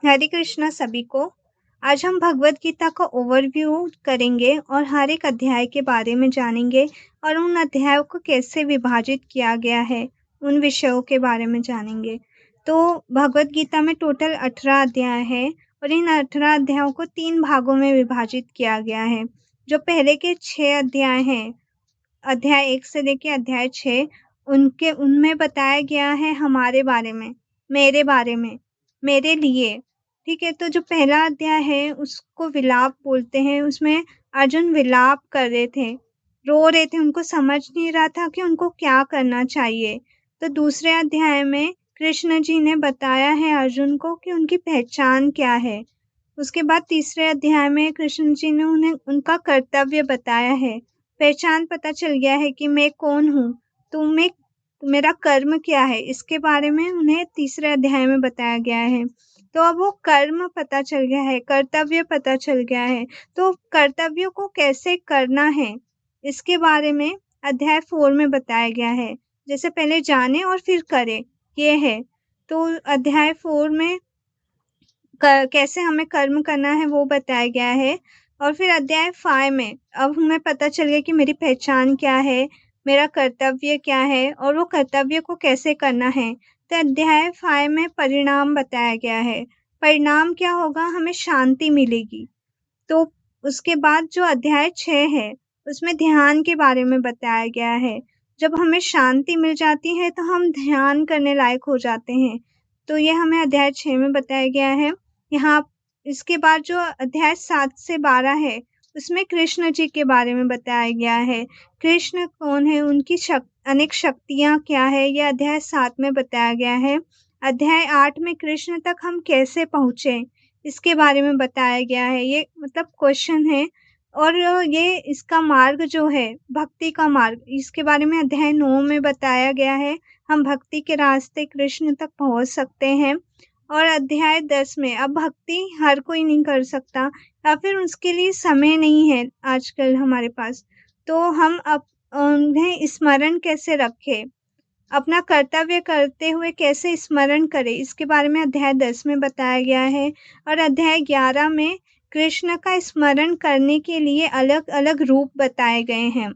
हरे कृष्णा सभी को। आज हम भगवत गीता का ओवरव्यू करेंगे और हर एक अध्याय के बारे में जानेंगे और उन अध्यायों को कैसे विभाजित किया गया है, उन विषयों के बारे में जानेंगे। तो भगवत गीता में टोटल 18 अध्याय है और इन 18 अध्यायों को 3 भागों में विभाजित किया गया है। जो पहले के 6 अध्याय हैं, अध्याय 1 से लेके अध्याय 6, उनमें बताया गया है हमारे बारे में, मेरे बारे में, मेरे लिए। ठीक है, तो जो पहला अध्याय है उसको विलाप बोलते हैं। उसमें अर्जुन विलाप कर रहे थे, रो रहे थे, उनको समझ नहीं रहा था कि उनको क्या करना चाहिए। तो दूसरे अध्याय में कृष्ण जी ने बताया है अर्जुन को कि उनकी पहचान क्या है। उसके बाद तीसरे अध्याय में कृष्ण जी ने उन्हें उनका कर्तव्य बताया है। पहचान पता चल गया है कि मैं कौन हूँ, तो मेरा कर्म क्या है, इसके बारे में उन्हें तीसरे अध्याय में बताया गया है। तो अब वो कर्म पता चल गया है, कर्तव्य पता चल गया है। तो कर्तव्य को कैसे करना है, इसके बारे में अध्याय 4 में बताया गया है। जैसे पहले जाने और फिर करे, ये है। तो अध्याय 4 में कैसे हमें कर्म करना है वो बताया गया है। और फिर अध्याय 5 में अब हमें पता चल गया कि मेरी पहचान क्या है, मेरा कर्तव्य क्या है और वो कर्तव्य को कैसे करना है। तो अध्याय 5 में परिणाम बताया गया है। परिणाम क्या होगा, हमें शांति मिलेगी। तो उसके बाद जो अध्याय 6 है उसमें ध्यान के बारे में बताया गया है। जब हमें शांति मिल जाती है तो हम ध्यान करने लायक हो जाते हैं। तो ये हमें अध्याय 6 में बताया गया है। यहाँ इसके बाद जो अध्याय 7 से 12 है उसमें कृष्ण जी के बारे में बताया गया है। कृष्ण कौन है, उनकी अनेक शक्तियाँ क्या है, यह अध्याय 7 में बताया गया है। अध्याय 8 में कृष्ण तक हम कैसे पहुँचे, इसके बारे में बताया गया है। ये मतलब क्वेश्चन है। और ये इसका मार्ग जो है, भक्ति का मार्ग, इसके बारे में अध्याय 9 में बताया गया है। हम भक्ति के रास्ते कृष्ण तक पहुंच सकते हैं। और अध्याय 10 में अब भक्ति हर कोई नहीं कर सकता या फिर उसके लिए समय नहीं है आजकल हमारे पास, तो हम अब उन्हें स्मरण कैसे रखें, अपना कर्तव्य करते हुए कैसे स्मरण करें, इसके बारे में अध्याय 10 में बताया गया है। और अध्याय 11 में कृष्ण का स्मरण करने के लिए अलग अलग रूप बताए गए हैं।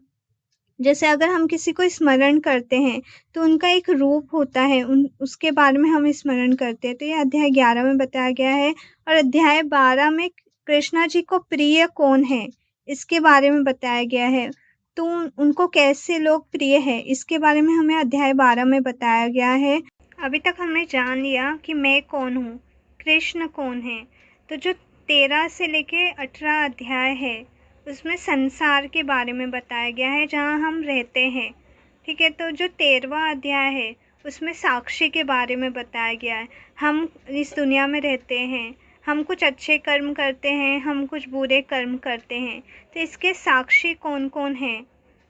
जैसे अगर हम किसी को स्मरण करते हैं तो उनका एक रूप होता है, उसके बारे में हम स्मरण करते हैं। तो ये अध्याय 11 में बताया गया है। और अध्याय 12 में कृष्णा जी को प्रिय कौन है, इसके बारे में बताया गया है। तो उनको कैसे लोग प्रिय है, इसके बारे में हमें अध्याय 12 में बताया गया है। अभी तक हमने जान लिया कि मैं कौन हूँ, कृष्ण कौन है। तो जो 13 से लेके 18 अध्याय है उसमें संसार के बारे में बताया गया है, जहाँ हम रहते हैं। ठीक है, तो जो 13वां अध्याय है उसमें साक्षी के बारे में बताया गया है। हम इस दुनिया में रहते हैं, हम कुछ अच्छे कर्म करते हैं, हम कुछ बुरे कर्म करते हैं। तो इसके साक्षी कौन कौन हैं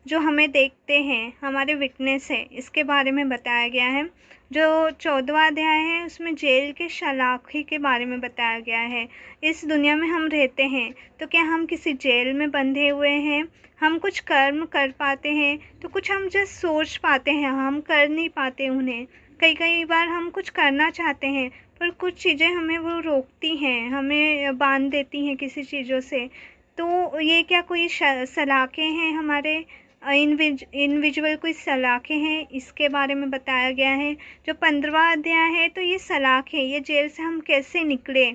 जो हमें देखते हैं, हमारे विटनेस है, इसके बारे में बताया गया है। जो 14वां अध्याय है उसमें जेल के सलाखे के बारे में बताया गया है। इस दुनिया में हम रहते हैं तो क्या हम किसी जेल में बंधे हुए हैं, हम कुछ कर्म कर पाते हैं तो कुछ हम जस्ट सोच पाते हैं, हम कर नहीं पाते उन्हें। कई बार हम कुछ करना चाहते हैं पर कुछ चीज़ें हमें वो रोकती हैं, हमें बांध देती हैं किसी चीज़ों से। तो ये क्या कोई सलाखें हैं हमारे, इंडिविजुअल कोई सलाखें हैं, इसके बारे में बताया गया है। जो 15वां अध्याय है तो ये सलाखें, ये जेल से हम कैसे निकले,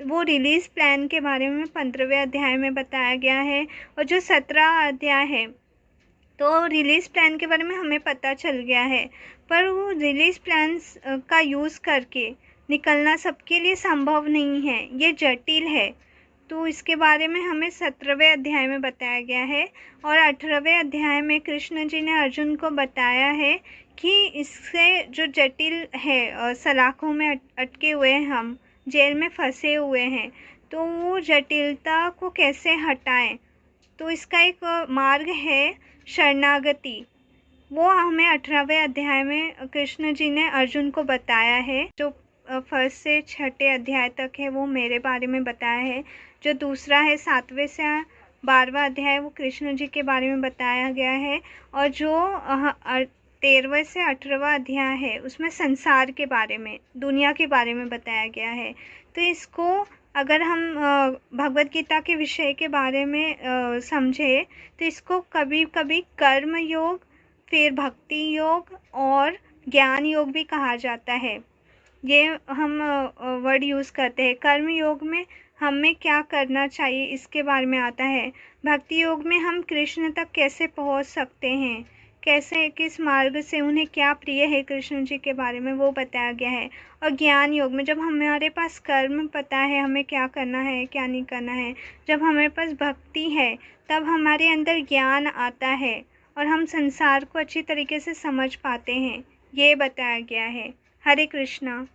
वो रिलीज प्लान के बारे में 15वें अध्याय में बताया गया है। और जो 17 अध्याय है तो रिलीज प्लान के बारे में हमें पता चल गया है, पर वो रिलीज प्लान का यूज़ करके निकलना सबके लिए संभव नहीं है, ये जटिल है। तो इसके बारे में हमें 17वें अध्याय में बताया गया है। और 18वें अध्याय में कृष्ण जी ने अर्जुन को बताया है कि इससे जो जटिल है, सलाखों में अटके हुए हैं, हम जेल में फंसे हुए हैं, तो वो जटिलता को कैसे हटाएं। तो इसका एक मार्ग है शरणागति, वो हमें 18वें अध्याय में कृष्ण जी ने अर्जुन को बताया है। जो फर्स्ट से 6ठे अध्याय तक है वो मेरे बारे में बताया है। जो दूसरा है 7वें से 12वां अध्याय वो कृष्ण जी के बारे में बताया गया है। और जो 13वें से 18वां अध्याय है, उसमें संसार के बारे में, दुनिया के बारे में बताया गया है। तो इसको अगर हम भगवद गीता के विषय के बारे में समझे तो इसको कभी कभी कर्म योग, फिर भक्ति योग और ज्ञान योग भी कहा जाता है। ये हम वर्ड यूज़ करते हैं। कर्म योग में हमें क्या करना चाहिए इसके बारे में आता है। भक्ति योग में हम कृष्ण तक कैसे पहुंच सकते हैं, कैसे, किस मार्ग से, उन्हें क्या प्रिय है कृष्ण जी के बारे में वो बताया गया है। और ज्ञान योग में जब हमारे पास कर्म पता है, हमें क्या करना है क्या नहीं करना है, जब हमारे पास भक्ति है तब हमारे अंदर ज्ञान आता है और हम संसार को अच्छी तरीके से समझ पाते हैं, ये बताया गया है। हरे कृष्णा।